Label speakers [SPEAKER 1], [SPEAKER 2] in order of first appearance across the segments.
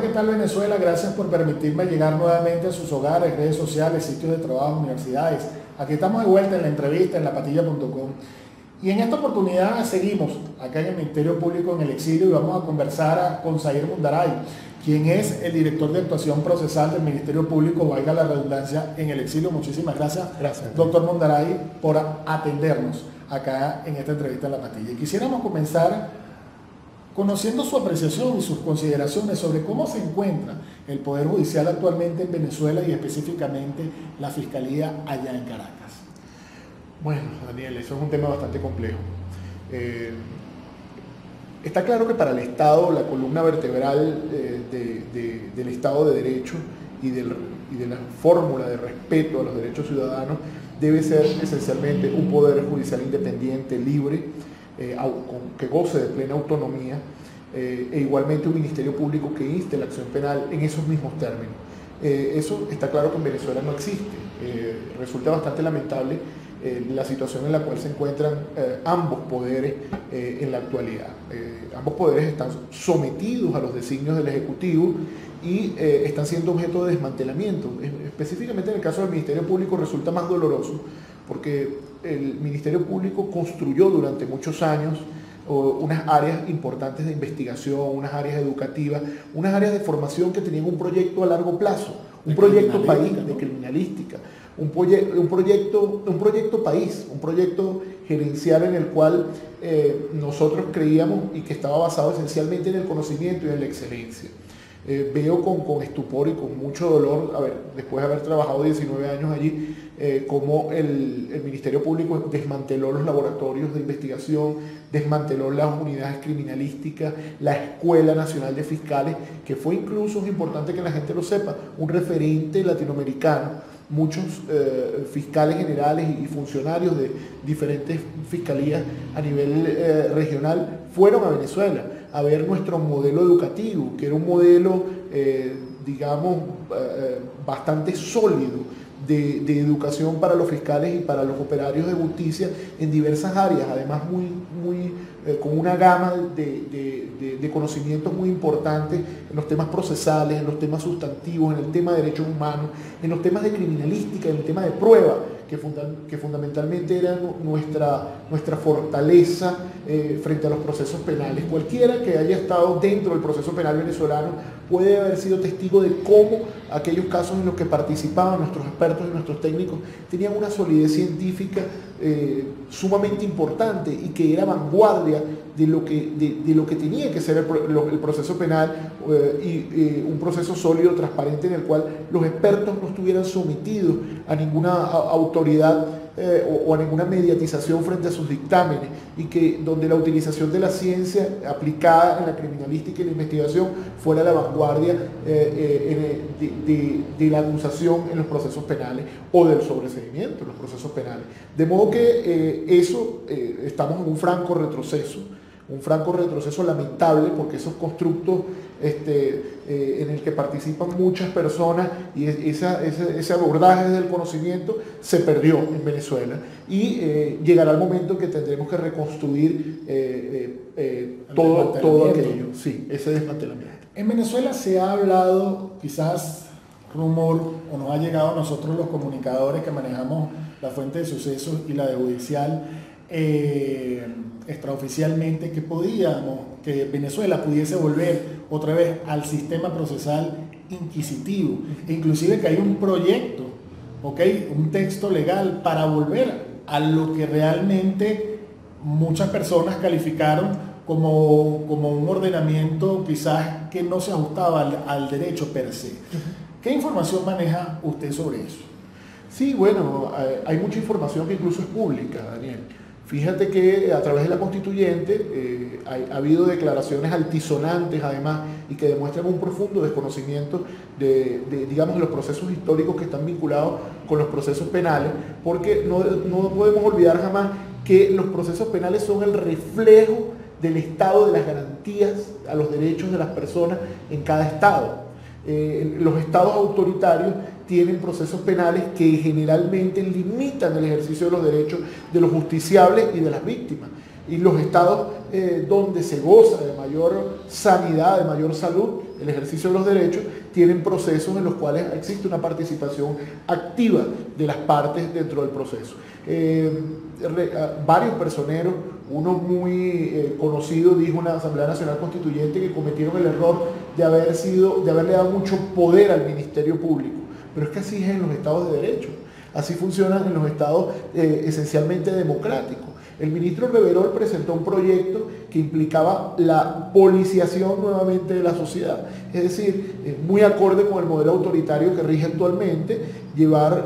[SPEAKER 1] ¿qué tal Venezuela? Gracias por permitirme llegar nuevamente a sus hogares, redes sociales, sitios de trabajo, universidades. Aquí estamos de vuelta en la entrevista en lapatilla.com. Y en esta oportunidad seguimos acá en el Ministerio Público en el exilio y vamos a conversar con Zair Mundaray, quien es el director de actuación procesal del Ministerio Público, valga la redundancia, en el exilio. Muchísimas gracias, doctor Mundaray, por atendernos acá en esta entrevista en La Patilla. Y quisiéramos comenzar conociendo su apreciación y sus consideraciones sobre cómo se encuentra el Poder Judicial actualmente en Venezuela y específicamente la Fiscalía allá en Caracas.
[SPEAKER 2] Bueno, Daniel, eso es un tema bastante complejo. Está claro que para el Estado la columna vertebral del Estado de Derecho y de la fórmula de respeto a los derechos ciudadanos debe ser esencialmente un Poder Judicial independiente, libre, que goce de plena autonomía, e igualmente un Ministerio Público que inste la acción penal en esos mismos términos. Eso está claro que en Venezuela no existe. Resulta bastante lamentable la situación en la cual se encuentran ambos poderes en la actualidad. Ambos poderes están sometidos a los designios del Ejecutivo y están siendo objeto de desmantelamiento. Específicamente en el caso del Ministerio Público resulta más doloroso porque el Ministerio Público construyó durante muchos años unas áreas importantes de investigación, unas áreas educativas, unas áreas de formación que tenían un proyecto a largo plazo, un proyecto país, ¿no?, de criminalística, un proyecto país, un proyecto gerencial en el cual nosotros creíamos y que estaba basado esencialmente en el conocimiento y en la excelencia. Veo con estupor y con mucho dolor, después de haber trabajado 19 años allí, cómo el Ministerio Público desmanteló los laboratorios de investigación, desmanteló las unidades criminalísticas, la Escuela Nacional de Fiscales, que fue incluso, es importante que la gente lo sepa, un referente latinoamericano. Muchos fiscales generales y funcionarios de diferentes fiscalías a nivel regional fueron a Venezuela a ver nuestro modelo educativo, que era un modelo, bastante sólido de educación para los fiscales y para los operarios de justicia en diversas áreas, además con una gama de conocimientos muy importantes en los temas procesales, en los temas sustantivos, en el tema de derechos humanos, en los temas de criminalística, en el tema de prueba, que fundamentalmente era nuestra fortaleza frente a los procesos penales. Cualquiera que haya estado dentro del proceso penal venezolano puede haber sido testigo de cómo aquellos casos en los que participaban nuestros expertos y nuestros técnicos tenían una solidez científica sumamente importante y que era vanguardia de lo que tenía que ser el proceso penal, y un proceso sólido, transparente, en el cual los expertos no estuvieran sometidos a ninguna autoridad o a ninguna mediatización frente a sus dictámenes, y que donde la utilización de la ciencia aplicada en la criminalística y la investigación fuera la vanguardia de la acusación en los procesos penales o del sobreseimiento en los procesos penales. De modo que estamos en un franco retroceso lamentable, porque esos constructos en el que participan muchas personas y ese abordaje del conocimiento se perdió en Venezuela, y llegará el momento en que tendremos que reconstruir todo aquello, sí, ese desmantelamiento.
[SPEAKER 1] En Venezuela se ha hablado, quizás rumor, o nos ha llegado a nosotros los comunicadores que manejamos la fuente de sucesos y la de judicial, extraoficialmente, que Venezuela pudiese volver otra vez al sistema procesal inquisitivo, e inclusive que hay un proyecto, un texto legal para volver a lo que realmente muchas personas calificaron como un ordenamiento quizás que no se ajustaba al derecho per se. ¿Qué información maneja usted sobre eso?
[SPEAKER 2] Sí, bueno, hay mucha información que incluso es pública, Daniel. Fíjate que a través de la constituyente ha habido declaraciones altisonantes, además, y que demuestran un profundo desconocimiento de los procesos históricos que están vinculados con los procesos penales, porque no podemos olvidar jamás que los procesos penales son el reflejo del estado de las garantías a los derechos de las personas en cada estado. Los estados autoritarios tienen procesos penales que generalmente limitan el ejercicio de los derechos de los justiciables y de las víctimas. Y los estados donde se goza de mayor sanidad, de mayor salud, el ejercicio de los derechos, tienen procesos en los cuales existe una participación activa de las partes dentro del proceso. Varios personeros, uno muy conocido dijo en la Asamblea Nacional Constituyente que cometieron el error de haberle dado mucho poder al Ministerio Público. Pero es que así es en los estados de derecho, así funcionan en los estados esencialmente democráticos. El ministro Reverol presentó un proyecto que implicaba la policiación nuevamente de la sociedad, es decir, muy acorde con el modelo autoritario que rige actualmente,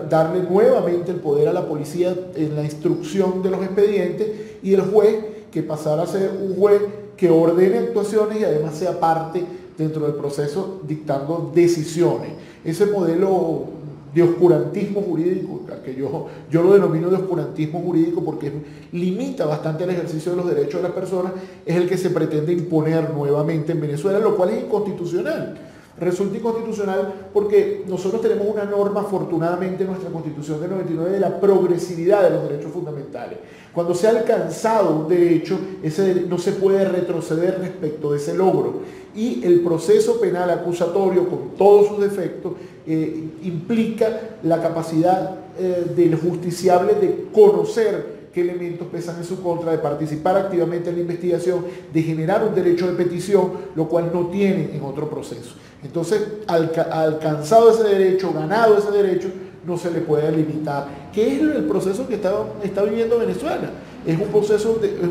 [SPEAKER 2] darle nuevamente el poder a la policía en la instrucción de los expedientes y el juez que pasara a ser un juez que ordene actuaciones y además sea parte dentro del proceso dictando decisiones. Ese modelo de oscurantismo jurídico, que yo lo denomino de oscurantismo jurídico porque limita bastante el ejercicio de los derechos de las personas, es el que se pretende imponer nuevamente en Venezuela, lo cual es inconstitucional. Resulta inconstitucional porque nosotros tenemos una norma, afortunadamente, en nuestra Constitución del 99 de la progresividad de los derechos fundamentales. Cuando se ha alcanzado un derecho, no se puede retroceder respecto de ese logro. Y el proceso penal acusatorio, con todos sus defectos, implica la capacidad del justiciable de conocer qué elementos pesan en su contra, de participar activamente en la investigación, de generar un derecho de petición, lo cual no tiene en otro proceso. Entonces, alcanzado ese derecho, ganado ese derecho, no se le puede limitar. ¿Qué es el proceso que está viviendo Venezuela? Es un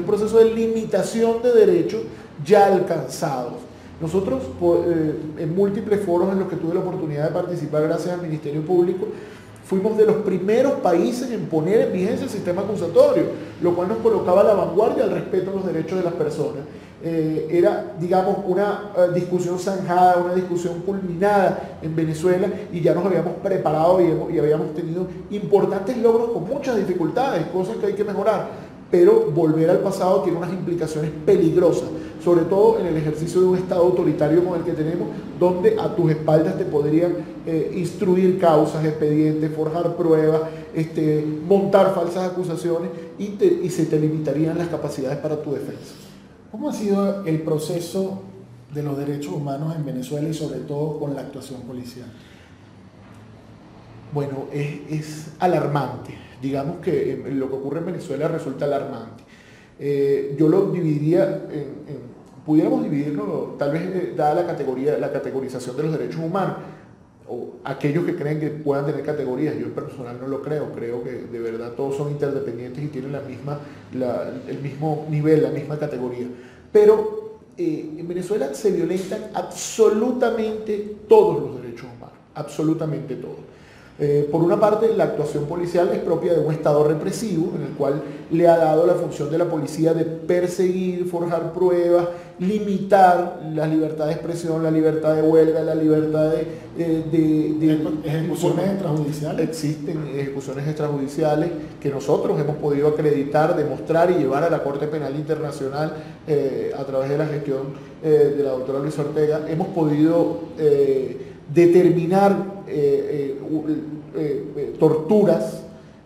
[SPEAKER 2] proceso de limitación de derechos ya alcanzados. Nosotros, en múltiples foros en los que tuve la oportunidad de participar gracias al Ministerio Público, fuimos de los primeros países en poner en vigencia el sistema acusatorio, lo cual nos colocaba a la vanguardia al respeto a los derechos de las personas. Era, digamos, una discusión zanjada, una discusión culminada en Venezuela y ya nos habíamos preparado y habíamos tenido importantes logros con muchas dificultades, cosas que hay que mejorar. Pero volver al pasado tiene unas implicaciones peligrosas, sobre todo en el ejercicio de un Estado autoritario como el que tenemos, donde a tus espaldas te podrían instruir causas, expedientes, forjar pruebas, montar falsas acusaciones y se te limitarían las capacidades para tu defensa.
[SPEAKER 1] ¿Cómo ha sido el proceso de los derechos humanos en Venezuela y sobre todo con la actuación policial?
[SPEAKER 2] Bueno, es alarmante. Digamos que lo que ocurre en Venezuela resulta alarmante. Yo lo dividiría pudiéramos dividirlo tal vez dada la categorización de los derechos humanos, o aquellos que creen que puedan tener categorías. Yo en personal no lo creo que de verdad todos son interdependientes y tienen el mismo nivel, la misma categoría. Pero en Venezuela se violentan absolutamente todos los derechos humanos, absolutamente todos. Por una parte, la actuación policial es propia de un Estado represivo, en el cual le ha dado la función de la policía de perseguir, forjar pruebas, limitar la libertad de expresión, la libertad de huelga, la libertad de
[SPEAKER 1] ejecuciones extrajudiciales.
[SPEAKER 2] Existen ejecuciones extrajudiciales que nosotros hemos podido acreditar, demostrar y llevar a la Corte Penal Internacional a través de la gestión de la doctora Luisa Ortega. Hemos podido determinar torturas,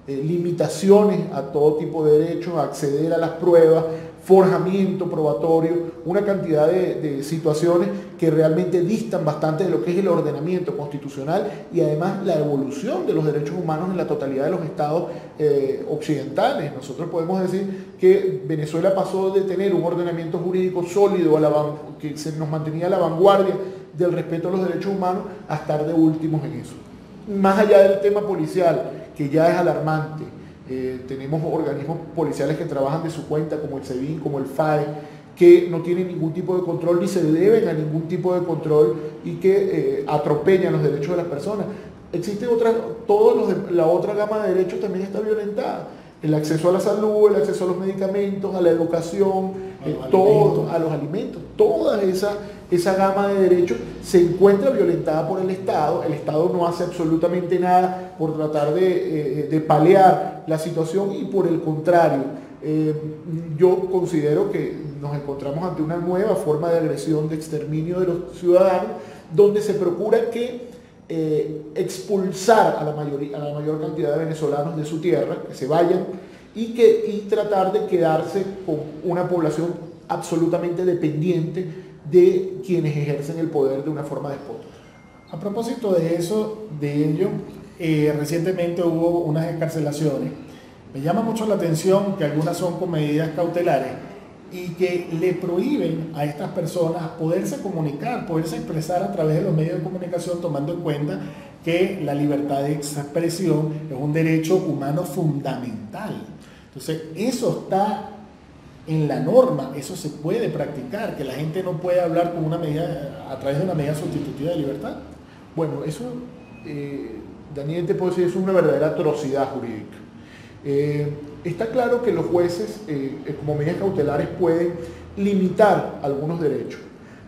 [SPEAKER 2] limitaciones a todo tipo de derechos, acceder a las pruebas, forjamiento probatorio, una cantidad de situaciones que realmente distan bastante de lo que es el ordenamiento constitucional y además la evolución de los derechos humanos en la totalidad de los estados occidentales. Nosotros podemos decir que Venezuela pasó de tener un ordenamiento jurídico sólido que se nos mantenía a la vanguardia del respeto a los derechos humanos a estar de últimos en eso. Más allá del tema policial, que ya es alarmante, tenemos organismos policiales que trabajan de su cuenta, como el SEBIN, como el FAE, que no tienen ningún tipo de control ni se deben a ningún tipo de control y que atropellan los derechos de las personas. Existe la otra gama de derechos también está violentada. El acceso a la salud, el acceso a los medicamentos, a la educación, a los alimentos, toda esa gama de derechos se encuentra violentada por el Estado. El Estado no hace absolutamente nada por tratar de paliar la situación y por el contrario, yo considero que nos encontramos ante una nueva forma de agresión, de exterminio de los ciudadanos, donde se procura que expulsar a la mayor cantidad de venezolanos de su tierra, que se vayan, y tratar de quedarse con una población absolutamente dependiente de quienes ejercen el poder de una forma despótica.
[SPEAKER 1] A propósito de ello, recientemente hubo unas excarcelaciones. Me llama mucho la atención que algunas son con medidas cautelares y que le prohíben a estas personas poderse comunicar, poderse expresar a través de los medios de comunicación, tomando en cuenta que la libertad de expresión es un derecho humano fundamental. Entonces, eso está en la norma, eso se puede practicar, que la gente no puede hablar con una medida, a través de una medida sustitutiva de libertad.
[SPEAKER 2] Bueno, eso, Daniel, te puedo decir, es una verdadera atrocidad jurídica. Está claro que los jueces, como medidas cautelares, pueden limitar algunos derechos,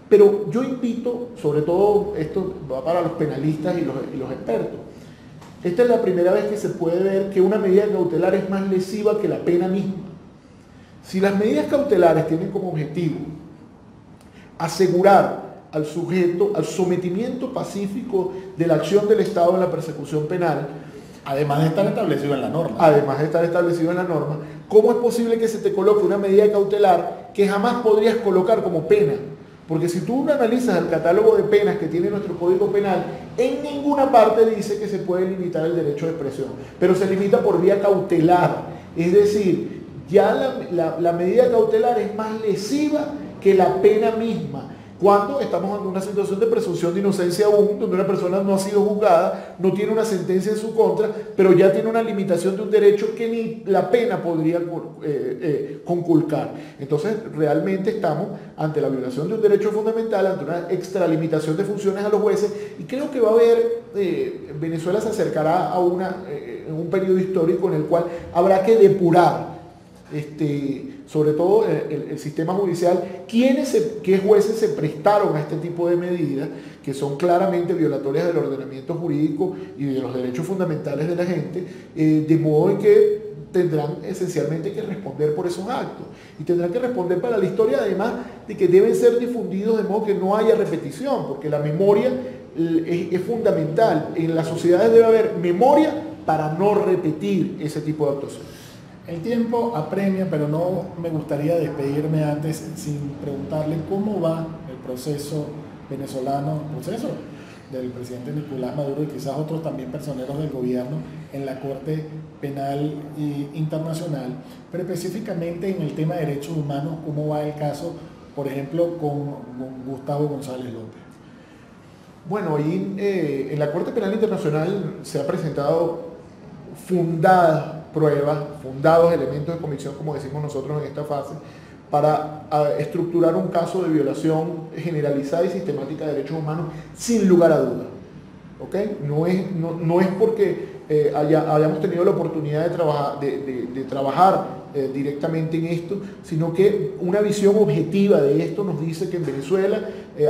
[SPEAKER 2] pero yo invito, sobre todo esto va para los penalistas y los expertos, esta es la primera vez que se puede ver que una medida cautelar es más lesiva que la pena misma. Si las medidas cautelares tienen como objetivo asegurar al sujeto, al sometimiento pacífico de la acción del Estado en la persecución penal,
[SPEAKER 1] además de estar establecido en la norma.
[SPEAKER 2] Además de estar establecido en la norma, ¿cómo es posible que se te coloque una medida cautelar que jamás podrías colocar como pena? Porque si tú analizas el catálogo de penas que tiene nuestro Código Penal, en ninguna parte dice que se puede limitar el derecho de expresión, pero se limita por vía cautelar. Es decir, ya la medida cautelar es más lesiva que la pena misma. Cuando estamos en una situación de presunción de inocencia aún, donde una persona no ha sido juzgada, no tiene una sentencia en su contra, pero ya tiene una limitación de un derecho que ni la pena podría conculcar. Entonces, realmente estamos ante la violación de un derecho fundamental, ante una extralimitación de funciones a los jueces, y creo que va a haber, Venezuela se acercará a un periodo histórico en el cual habrá que depurar, sobre todo el sistema judicial, qué jueces se prestaron a este tipo de medidas que son claramente violatorias del ordenamiento jurídico y de los derechos fundamentales de la gente, de modo en que tendrán esencialmente que responder por esos actos y tendrán que responder para la historia, además de que deben ser difundidos de modo que no haya repetición, porque la memoria es fundamental. En las sociedades debe haber memoria para no repetir ese tipo de actuaciones.
[SPEAKER 1] El tiempo apremia, pero no me gustaría despedirme antes sin preguntarle cómo va el proceso venezolano, proceso del presidente Nicolás Maduro y quizás otros también personeros del gobierno en la Corte Penal Internacional, pero específicamente en el tema de derechos humanos, cómo va el caso, por ejemplo, con Gustavo González López.
[SPEAKER 2] Bueno, ahí en la Corte Penal Internacional se ha presentado fundadas pruebas, fundados elementos de convicción, como decimos nosotros en esta fase, para estructurar un caso de violación generalizada y sistemática de derechos humanos sin lugar a dudas. ¿Okay? No es porque hayamos tenido la oportunidad de trabajar directamente en esto, sino que una visión objetiva de esto nos dice que en Venezuela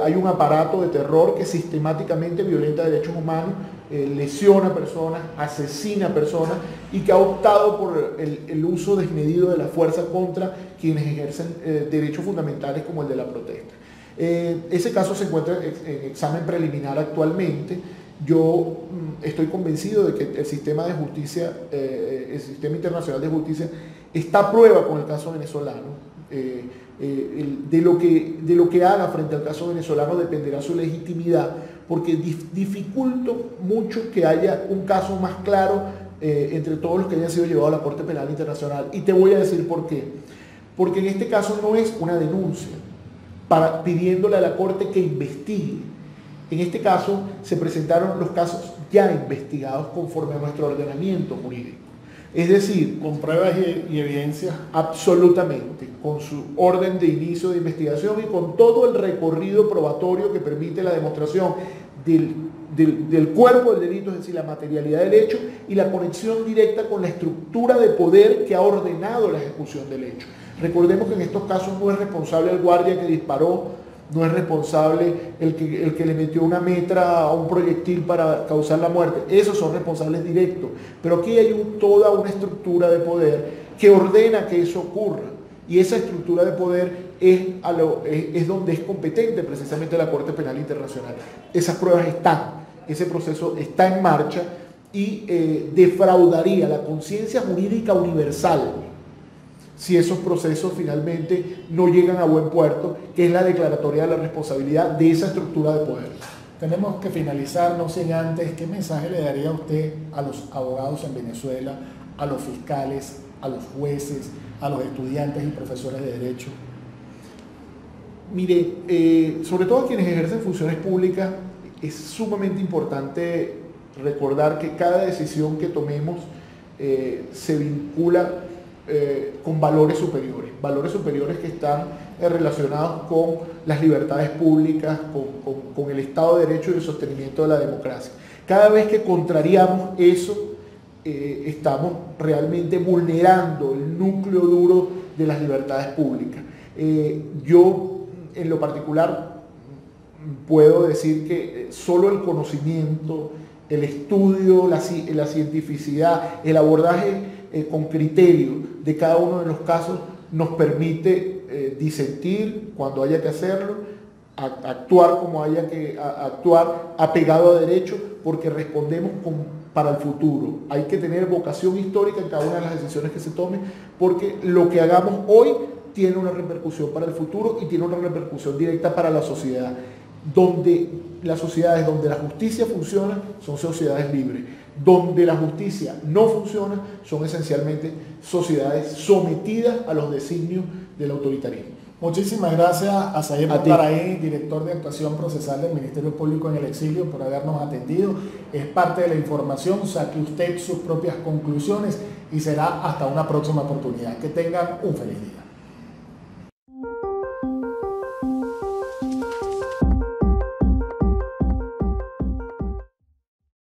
[SPEAKER 2] hay un aparato de terror que sistemáticamente violenta derechos humanos, lesiona personas, asesina personas y que ha optado por el uso desmedido de la fuerza contra quienes ejercen derechos fundamentales como el de la protesta. Ese caso se encuentra en examen preliminar actualmente. Yo estoy convencido de que el sistema de justicia, el sistema internacional de justicia está a prueba con el caso venezolano. De lo que haga frente al caso venezolano dependerá su legitimidad, porque dificulto mucho que haya un caso más claro entre todos los que hayan sido llevados a la Corte Penal Internacional. Y te voy a decir por qué. Porque en este caso no es una denuncia pidiéndole a la Corte que investigue. En este caso se presentaron los casos ya investigados conforme a nuestro ordenamiento jurídico. Es decir,
[SPEAKER 1] con pruebas y evidencias.
[SPEAKER 2] Absolutamente, con su orden de inicio de investigación y con todo el recorrido probatorio que permite la demostración del cuerpo del delito, es decir, la materialidad del hecho y la conexión directa con la estructura de poder que ha ordenado la ejecución del hecho. Recordemos que en estos casos no es responsable el guardia que disparó, no es responsable el que le metió una metra a un proyectil para causar la muerte. Esos son responsables directos. Pero aquí hay toda una estructura de poder que ordena que eso ocurra. Y esa estructura de poder es donde es competente precisamente la Corte Penal Internacional. Esas pruebas están. ese proceso está en marcha y defraudaría la conciencia jurídica universal si esos procesos finalmente no llegan a buen puerto, que es la declaratoria de la responsabilidad de esa estructura de poder.
[SPEAKER 1] Tenemos que finalizar, no sin antes, ¿qué mensaje le daría usted a los abogados en Venezuela, a los fiscales, a los jueces, a los estudiantes y profesores de derecho?
[SPEAKER 2] Mire, sobre todo a quienes ejercen funciones públicas, es sumamente importante recordar que cada decisión que tomemos se vincula con valores superiores que están relacionados con las libertades públicas, con el Estado de Derecho y el sostenimiento de la democracia. Cada vez que contrariamos eso, estamos realmente vulnerando el núcleo duro de las libertades públicas. Yo, en lo particular, puedo decir que solo el conocimiento, el estudio, la cientificidad, el abordaje con criterio de cada uno de los casos nos permite disentir cuando haya que hacerlo, actuar como haya que actuar, apegado a derecho, porque respondemos para el futuro. Hay que tener vocación histórica en cada una de las decisiones que se tomen, porque lo que hagamos hoy tiene una repercusión para el futuro y tiene una repercusión directa para la sociedad. Las sociedades donde la justicia funciona son sociedades libres. Donde la justicia no funciona son esencialmente sociedades sometidas a los designios del autoritarismo.
[SPEAKER 1] Muchísimas gracias a Said Montaraí, director de actuación procesal del Ministerio Público en el Exilio, por habernos atendido. Es parte de la información, saque usted sus propias conclusiones y será hasta una próxima oportunidad. Que tengan un feliz día.